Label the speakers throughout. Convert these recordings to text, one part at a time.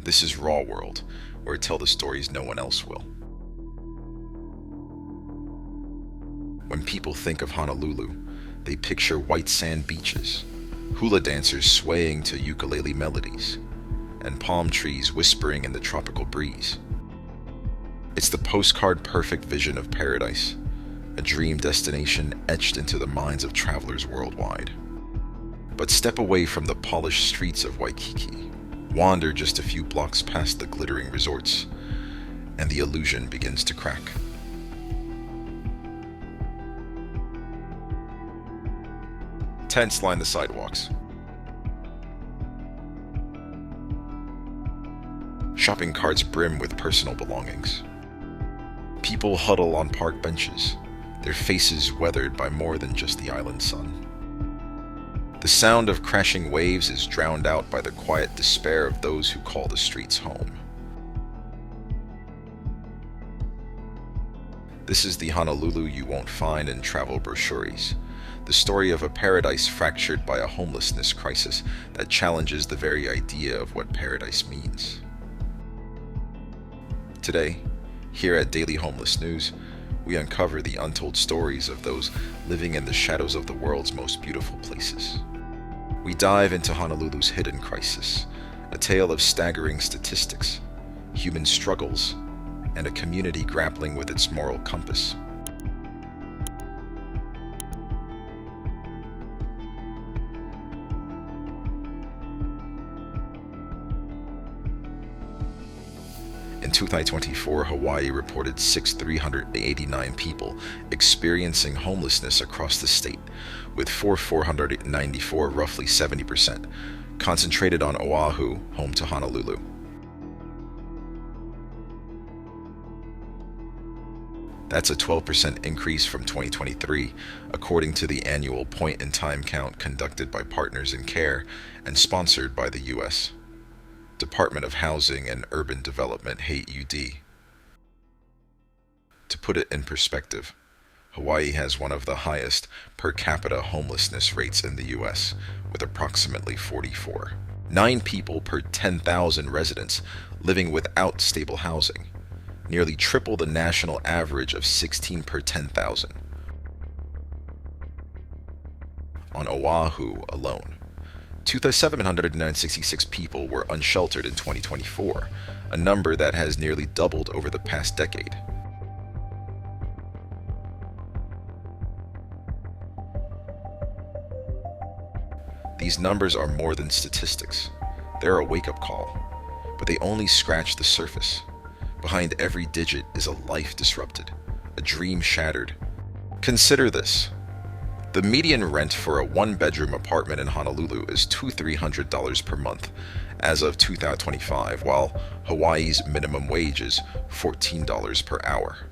Speaker 1: This is Rawworld, where I tell the stories no one else will. When people think of Honolulu, they picture white sand beaches, hula dancers swaying to ukulele melodies, and palm trees whispering in the tropical breeze. It's the postcard-perfect vision of paradise, a dream destination etched into the minds of travelers worldwide. But step away from the polished streets of Waikiki, wander just a few blocks past the glittering resorts, and the illusion begins to crack. Tents line the sidewalks. Shopping carts brim with personal belongings. People huddle on park benches, their faces weathered by more than just the island sun. The sound of crashing waves is drowned out by the quiet despair of those who call the streets home. This is the Honolulu you won't find in travel brochures, the story of a paradise fractured by a homelessness crisis that challenges the very idea of what paradise means. Today, here at Daily Homeless News, we uncover the untold stories of those living in the shadows of the world's most beautiful places. We dive into Honolulu's hidden crisis, a tale of staggering statistics, human struggles, and a community grappling with its moral compass. In 2024, Hawaii reported 6,389 people experiencing homelessness across the state, with 494, roughly 70%, concentrated on Oahu, home to Honolulu. That's a 12% increase from 2023, according to the annual point-in-time count conducted by Partners in Care and sponsored by the U.S. Department of Housing and Urban Development, HAAWK. To put it in perspective, Hawaii has one of the highest per capita homelessness rates in the U.S., with approximately 44. 9 people per 10,000 residents living without stable housing, nearly triple the national average of 16 per 10,000. On Oahu alone, 2,766 people were unsheltered in 2024, a number that has nearly doubled over the past decade. These numbers are more than statistics. They're a wake-up call, but they only scratch the surface. Behind every digit is a life disrupted, a dream shattered. Consider this. The median rent for a one-bedroom apartment in Honolulu is $200-300 per month as of 2025, while Hawaii's minimum wage is $14 per hour.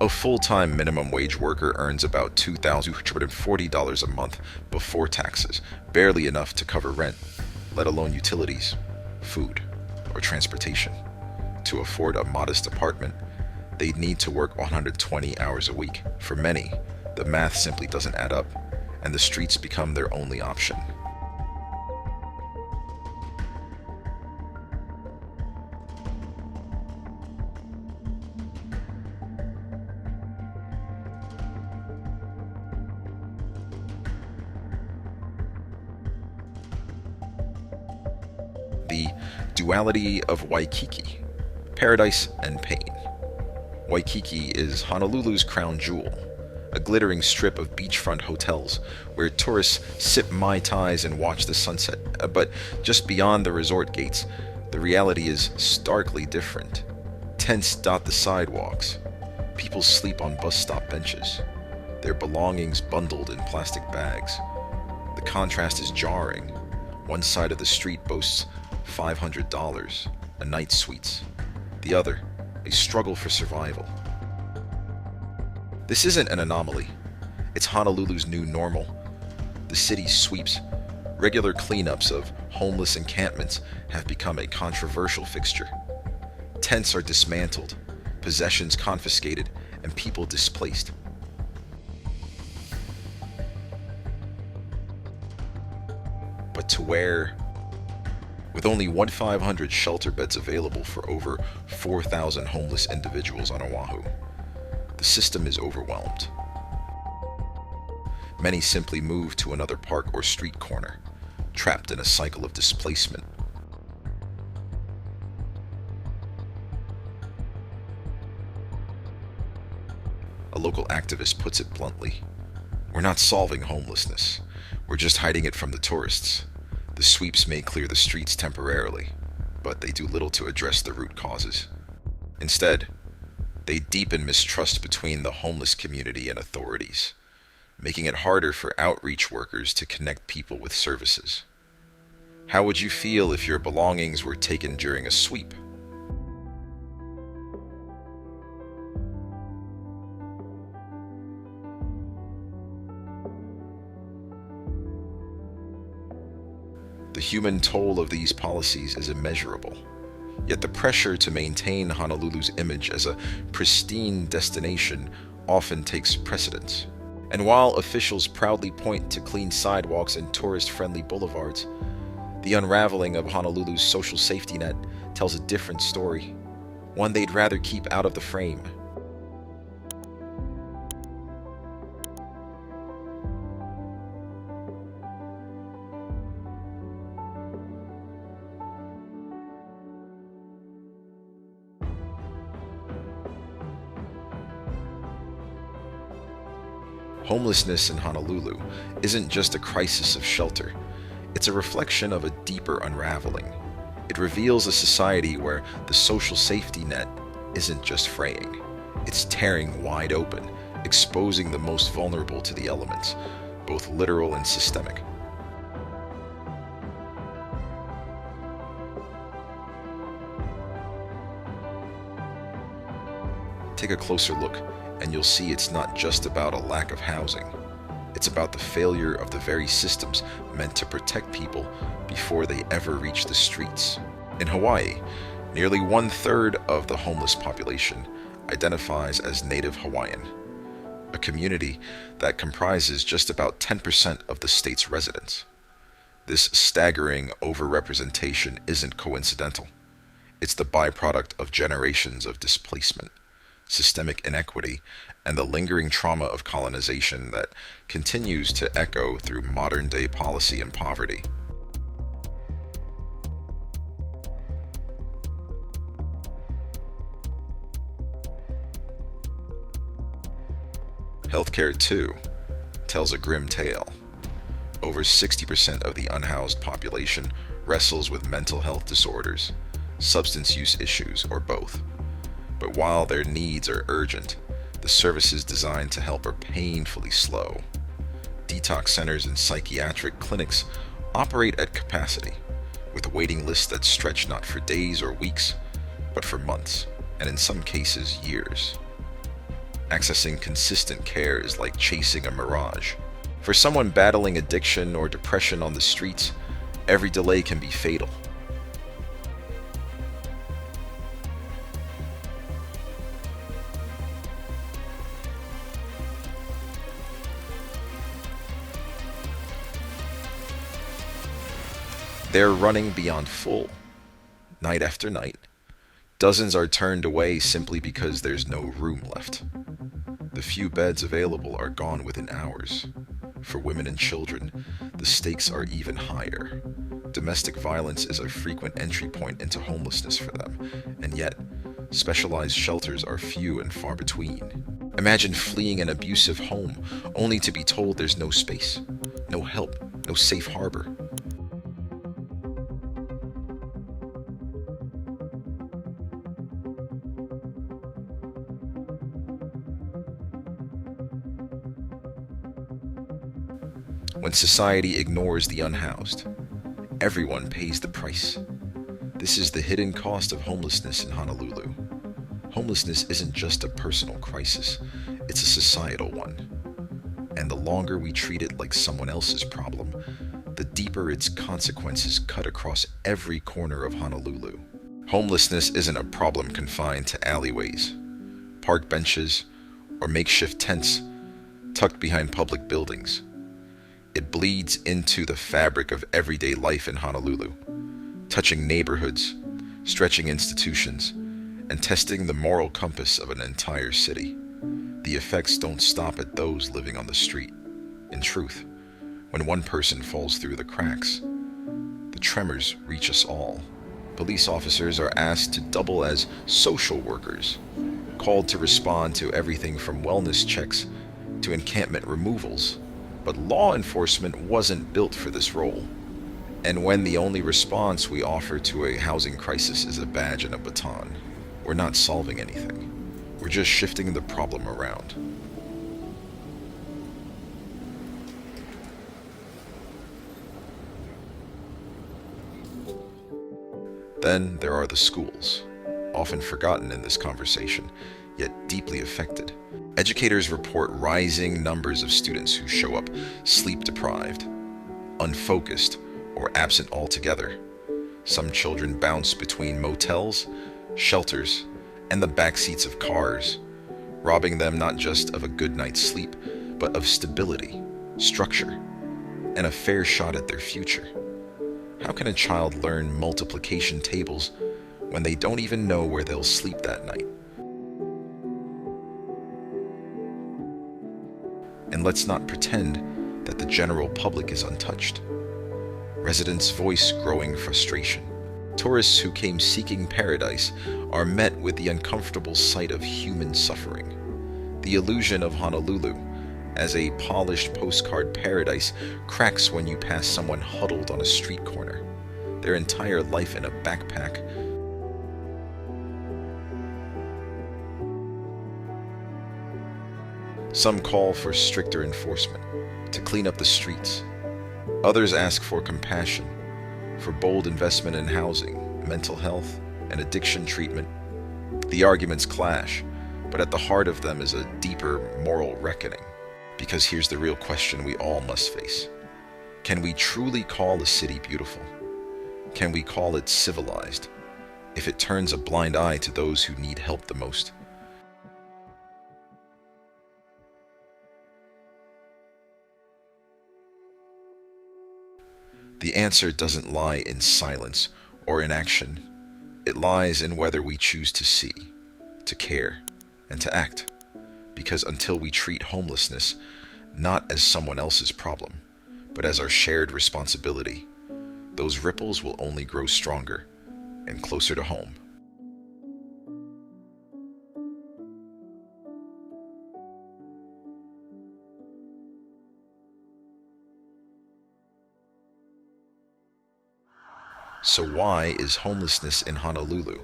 Speaker 1: A full-time minimum wage worker earns about $2,240 a month before taxes, barely enough to cover rent, let alone utilities, food, or transportation. To afford a modest apartment, they'd need to work 120 hours a week. For many, the math simply doesn't add up, and the streets become their only option. The duality of Waikiki, paradise and pain. Waikiki is Honolulu's crown jewel, a glittering strip of beachfront hotels where tourists sip Mai Tais and watch the sunset. But just beyond the resort gates, the reality is starkly different. Tents dot the sidewalks. People sleep on bus stop benches, their belongings bundled in plastic bags. The contrast is jarring. One side of the street boasts $500 a night suites. The other, a struggle for survival. This isn't an anomaly. It's Honolulu's new normal. The city's sweeps, regular cleanups of homeless encampments have become a controversial fixture. Tents are dismantled, possessions confiscated, and people displaced. But to where With only 1,500 shelter beds available for over 4,000 homeless individuals on Oahu, the system is overwhelmed. Many simply move to another park or street corner, trapped in a cycle of displacement. A local activist puts it bluntly, "We're not solving homelessness. We're just hiding it from the tourists. The sweeps may clear the streets temporarily, but they do little to address the root causes. Instead, they deepen mistrust between the homeless community and authorities, making it harder for outreach workers to connect people with services." How would you feel if your belongings were taken during a sweep? The human toll of these policies is immeasurable, yet the pressure to maintain Honolulu's image as a pristine destination often takes precedence. And while officials proudly point to clean sidewalks and tourist-friendly boulevards, the unraveling of Honolulu's social safety net tells a different story, one they'd rather keep out of the frame. Homelessness in Honolulu isn't just a crisis of shelter. It's a reflection of a deeper unraveling. It reveals a society where the social safety net isn't just fraying. It's tearing wide open, exposing the most vulnerable to the elements, both literal and systemic. Take a closer look, and you'll see it's not just about a lack of housing. It's about the failure of the very systems meant to protect people before they ever reach the streets. In Hawaii, nearly 1/3 of the homeless population identifies as Native Hawaiian, a community that comprises just about 10% of the state's residents. This staggering overrepresentation isn't coincidental. It's the byproduct of generations of displacement, systemic inequity, and the lingering trauma of colonization that continues to echo through modern-day policy and poverty. Healthcare, too, tells a grim tale. Over 60% of the unhoused population wrestles with mental health disorders, substance use issues, or both. But while their needs are urgent, the services designed to help are painfully slow. Detox centers and psychiatric clinics operate at capacity, with waiting lists that stretch not for days or weeks, but for months, and in some cases, years. Accessing consistent care is like chasing a mirage. For someone battling addiction or depression on the streets, every delay can be fatal. They're running beyond full, night after night. Dozens are turned away simply because there's no room left. The few beds available are gone within hours. For women and children, the stakes are even higher. Domestic violence is a frequent entry point into homelessness for them, and yet, specialized shelters are few and far between. Imagine fleeing an abusive home only to be told there's no space, no help, no safe harbor. When society ignores the unhoused, everyone pays the price. This is the hidden cost of homelessness in Honolulu. Homelessness isn't just a personal crisis, it's a societal one. And the longer we treat it like someone else's problem, the deeper its consequences cut across every corner of Honolulu. Homelessness isn't a problem confined to alleyways, park benches, or makeshift tents tucked behind public buildings. It bleeds into the fabric of everyday life in Honolulu, touching neighborhoods, stretching institutions, and testing the moral compass of an entire city. The effects don't stop at those living on the street. In truth, when one person falls through the cracks, the tremors reach us all. Police officers are asked to double as social workers, called to respond to everything from wellness checks to encampment removals. But law enforcement wasn't built for this role. And when the only response we offer to a housing crisis is a badge and a baton, we're not solving anything. We're just shifting the problem around. Then there are the schools, often forgotten in this conversation, yet deeply affected. Educators report rising numbers of students who show up sleep-deprived, unfocused, or absent altogether. Some children bounce between motels, shelters, and the back seats of cars, robbing them not just of a good night's sleep, but of stability, structure, and a fair shot at their future. How can a child learn multiplication tables when they don't even know where they'll sleep that night? And let's not pretend that the general public is untouched. Residents voice growing frustration. Tourists who came seeking paradise are met with the uncomfortable sight of human suffering. The illusion of Honolulu as a polished postcard paradise cracks when you pass someone huddled on a street corner, their entire life in a backpack. Some call for stricter enforcement to clean up the streets. Others ask for compassion, for bold investment in housing, mental health, and addiction treatment. The arguments clash, but at the heart of them is a deeper moral reckoning. Because here's the real question we all must face. Can we truly call a city beautiful? Can we call it civilized if it turns a blind eye to those who need help the most? The answer doesn't lie in silence or inaction. It lies in whether we choose to see, to care, and to act. Because until we treat homelessness not as someone else's problem, but as our shared responsibility, those ripples will only grow stronger and closer to home. So why is homelessness in Honolulu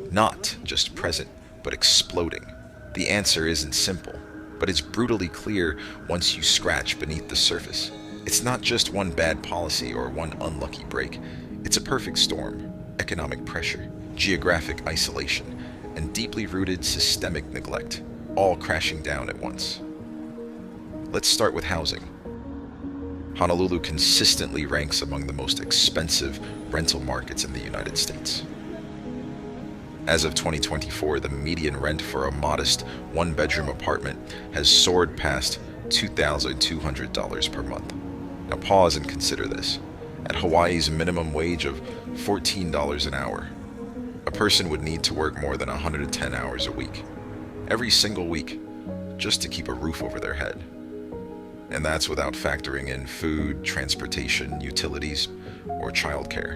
Speaker 1: not just present, but exploding? The answer isn't simple, but it's brutally clear once you scratch beneath the surface. It's not just one bad policy or one unlucky break. It's a perfect storm: economic pressure, geographic isolation, and deeply rooted systemic neglect, all crashing down at once. Let's start with housing. Honolulu consistently ranks among the most expensive rental markets in the United States. As of 2024, the median rent for a modest one-bedroom apartment has soared past $2,200 per month. Now pause and consider this. At Hawaii's minimum wage of $14 an hour, a person would need to work more than 110 hours a week, every single week, just to keep a roof over their head. And that's without factoring in food, transportation, utilities, or childcare.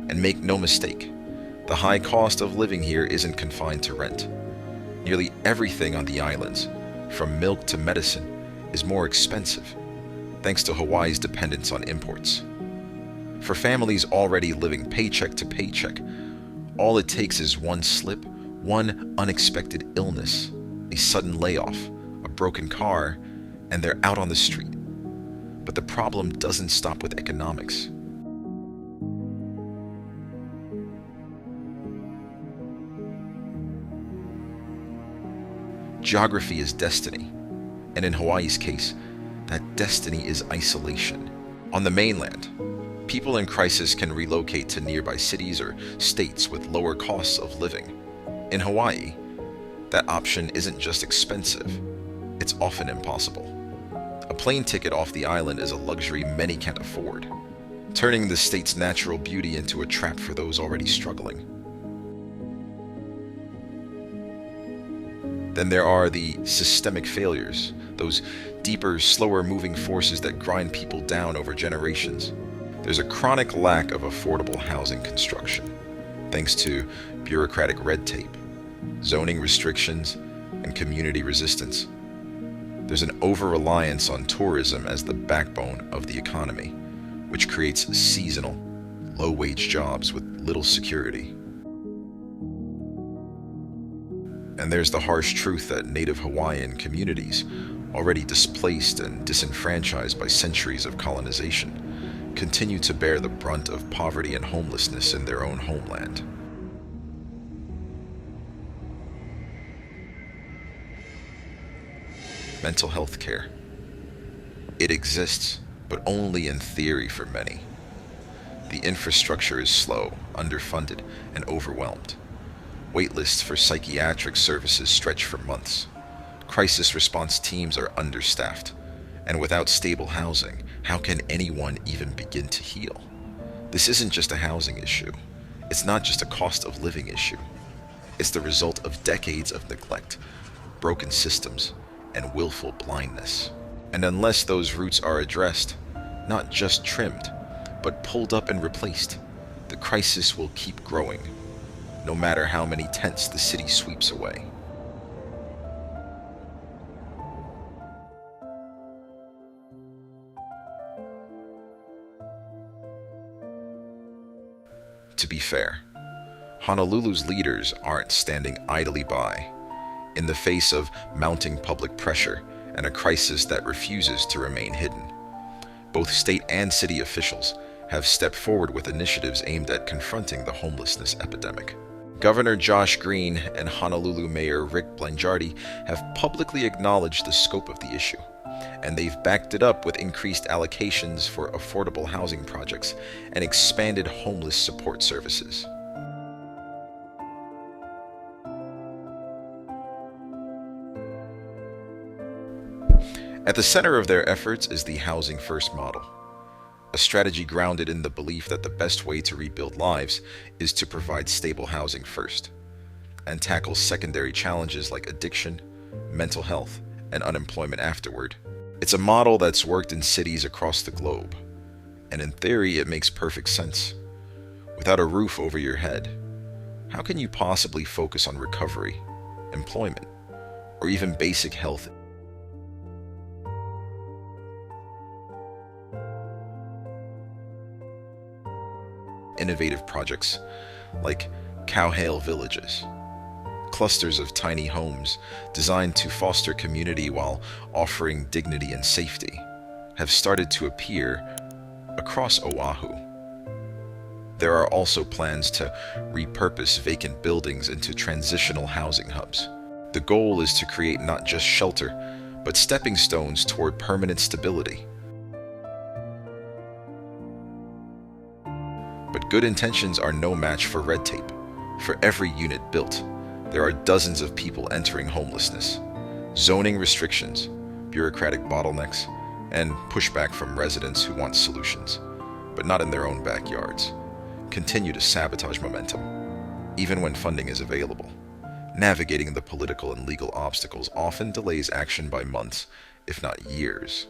Speaker 1: And make no mistake, the high cost of living here isn't confined to rent. Nearly everything on the islands, from milk to medicine, is more expensive, thanks to Hawaii's dependence on imports. For families already living paycheck to paycheck, all it takes is one slip, one unexpected illness, a sudden layoff, a broken car, and they're out on the street. But the problem doesn't stop with economics. Geography is destiny, and in Hawaii's case, that destiny is isolation. On the mainland, People in crisis can relocate to nearby cities or states with lower costs of living. In Hawaii, that option isn't just expensive, it's often impossible. A plane ticket off the island is a luxury many can't afford, turning the state's natural beauty into a trap for those already struggling. Then there are the systemic failures, those deeper, slower moving forces that grind people down over generations. There's a chronic lack of affordable housing construction, thanks to bureaucratic red tape, zoning restrictions, and community resistance. There's an over-reliance on tourism as the backbone of the economy, which creates seasonal, low-wage jobs with little security. And there's the harsh truth that Native Hawaiian communities, already displaced and disenfranchised by centuries of colonization, continue to bear the brunt of poverty and homelessness in their own homeland. Mental health care. It exists, but only in theory for many. The infrastructure is slow, underfunded, and overwhelmed. Waitlists for psychiatric services stretch for months. Crisis response teams are understaffed. And without stable housing, how can anyone even begin to heal? This isn't just a housing issue. It's not just a cost of living issue. It's the result of decades of neglect, broken systems, and willful blindness. And unless those roots are addressed, not just trimmed, but pulled up and replaced, the crisis will keep growing, no matter how many tents the city sweeps away. To be fair, Honolulu's leaders aren't standing idly by in the face of mounting public pressure and a crisis that refuses to remain hidden. Both state and city officials have stepped forward with initiatives aimed at confronting the homelessness epidemic. Governor Josh Green and Honolulu Mayor Rick Blangiardi have publicly acknowledged the scope of the issue, and they've backed it up with increased allocations for affordable housing projects and expanded homeless support services. At the center of their efforts is the Housing First model, a strategy grounded in the belief that the best way to rebuild lives is to provide stable housing first, and tackle secondary challenges like addiction, mental health, and unemployment afterward. It's a model that's worked in cities across the globe, and in theory it makes perfect sense. Without a roof over your head, how can you possibly focus on recovery, employment, or even basic health? Innovative projects like Cowhale Villages, clusters of tiny homes designed to foster community while offering dignity and safety, have started to appear across Oahu. There are also plans to repurpose vacant buildings into transitional housing hubs. The goal is to create not just shelter, but stepping stones toward permanent stability. But good intentions are no match for red tape. For every unit built, there are dozens of people entering homelessness. Zoning restrictions, bureaucratic bottlenecks, and pushback from residents who want solutions, but not in their own backyards, continue to sabotage momentum, even when funding is available. Navigating the political and legal obstacles often delays action by months, if not years.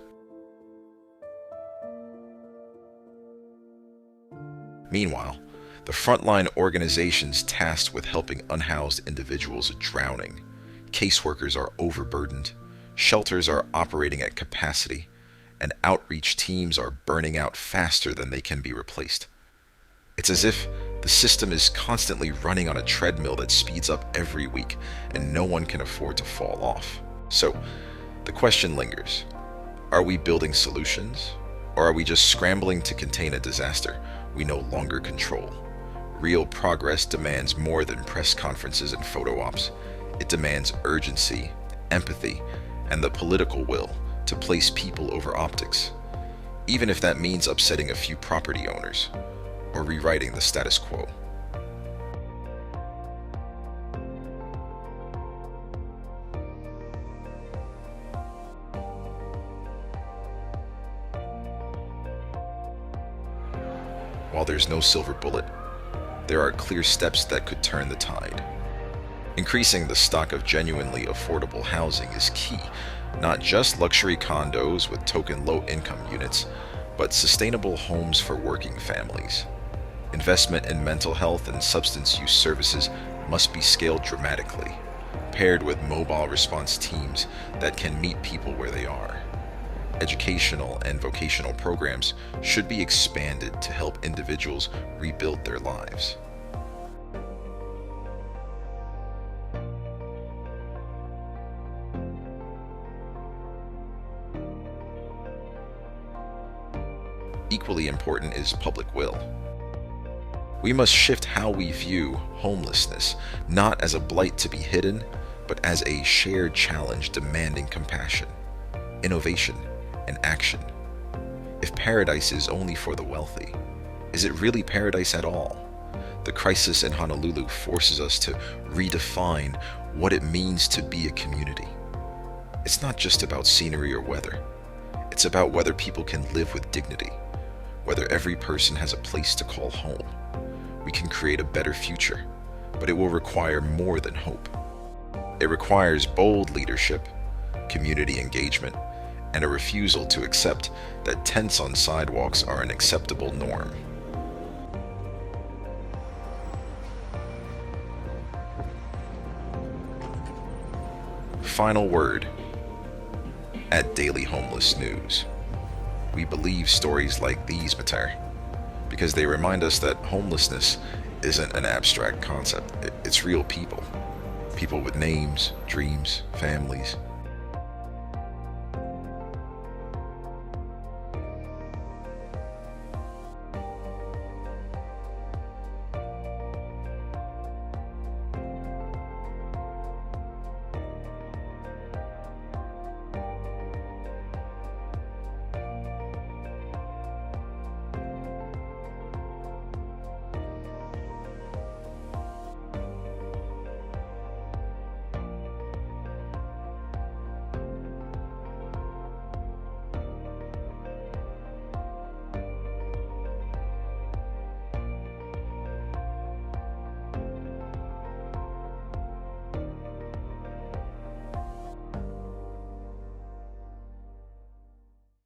Speaker 1: Meanwhile, the frontline organizations tasked with helping unhoused individuals are drowning. Caseworkers are overburdened, shelters are operating at capacity, and outreach teams are burning out faster than they can be replaced. It's as if the system is constantly running on a treadmill that speeds up every week, and no one can afford to fall off. So, the question lingers. Are we building solutions, or are we just scrambling to contain a disaster we no longer control? Real progress demands more than press conferences and photo ops. It demands urgency, empathy, and the political will to place people over optics. even if that means upsetting a few property owners or rewriting the status quo. While there's no silver bullet, there are clear steps that could turn the tide. Increasing the stock of genuinely affordable housing is key, not just luxury condos with token low-income units, but sustainable homes for working families. Investment in mental health and substance use services must be scaled dramatically, paired with mobile response teams that can meet people where they are. Educational and vocational programs should be expanded to help individuals rebuild their lives. Equally important is public will. We must shift how we view homelessness, not as a blight to be hidden, but as a shared challenge demanding compassion, innovation, and action. If paradise is only for the wealthy, is it really paradise at all? The crisis in Honolulu forces us to redefine what it means to be a community. It's not just about scenery or weather. It's about whether people can live with dignity, whether every person has a place to call home. We can create a better future, but it will require more than hope. It requires bold leadership, community engagement, and a refusal to accept that tents on sidewalks are an acceptable norm. Final word. At Daily Homeless News, we believe stories like these matter because they remind us that homelessness isn't an abstract concept. It's real people. People with names, dreams, families,